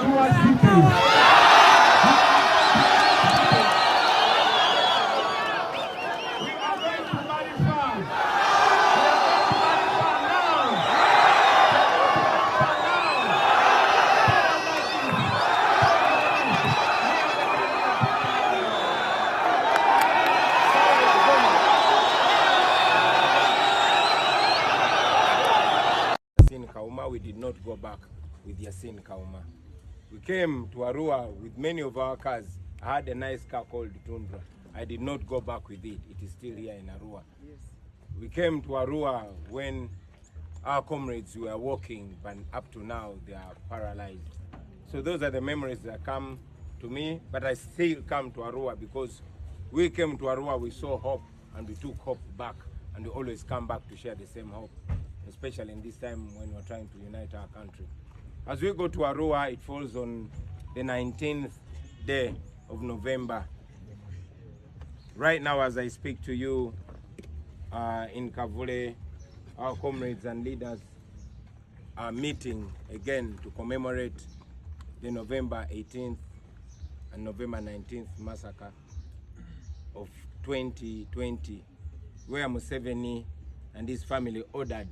Arua City. We did not go back with Yasin Kauma. We came to Arua with many of our cars. I had a nice car called Tundra. I did not go back with it. It is still here in Arua. Yes. We came to Arua when our comrades were walking, but up to now they are paralyzed. So those are the memories that come to me, but I still come to Arua because we came to Arua, we saw hope, and we took hope back, and we always come back to share the same hope, especially in this time when we're trying to unite our country. As we go to Arua, it falls on the 19th day of November. Right now, as I speak to you in Kavule, our comrades and leaders are meeting again to commemorate the November 18th and November 19th massacre of 2020, where Museveni and his family ordered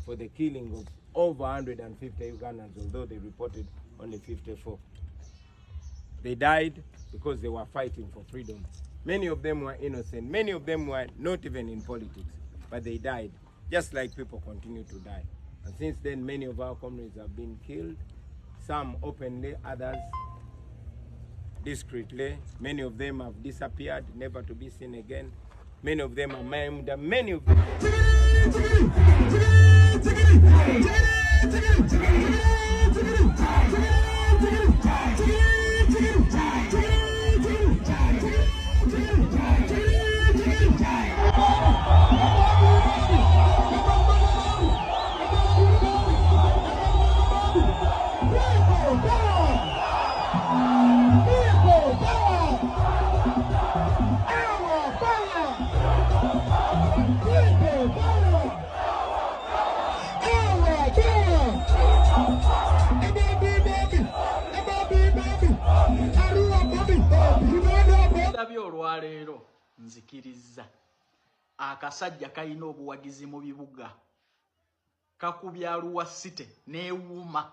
for the killing of over 150 Ugandans, although they reported only 54. They died because they were fighting for freedom. Many of them were innocent. Many of them were not even in politics, but they died, just like people continue to die. And since then, many of our comrades have been killed, some openly, others discreetly. Many of them have disappeared, never to be seen again. Many of them are maimed, and many of them... Olwaleero nzikiriza akasajja kalina obuwagizi mu bibuga kakubya Arua City neewuuma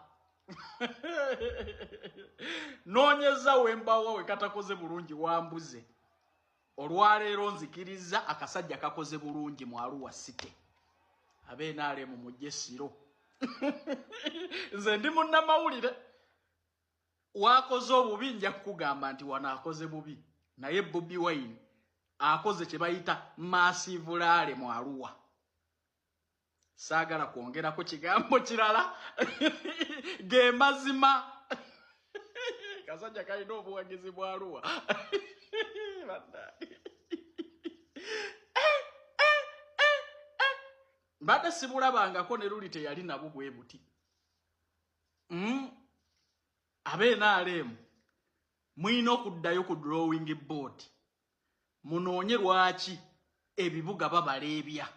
noonyeza wembawa we katakoze bulungi wambuze. Olwaleero nzikiriza akasajja kakoze bulungi mu Arua City. Abe NRM mu Jesiro nze ndi munnamawulire wakoze obubi nja kukugamba nti wanaakoze bubi. Naye Bobiwine akoze kye bayita massive rally mu Arua. Saagala kwongerako kigambo kirala ge mazima. Kasajja kalina obuwagizi bwa Arua. Mbadde sibulabangako ne luli teyali nabo bwe buti. Abe NRM mwina okuddayo ku drawing board munoonye lwaki ebibuga babaleebya.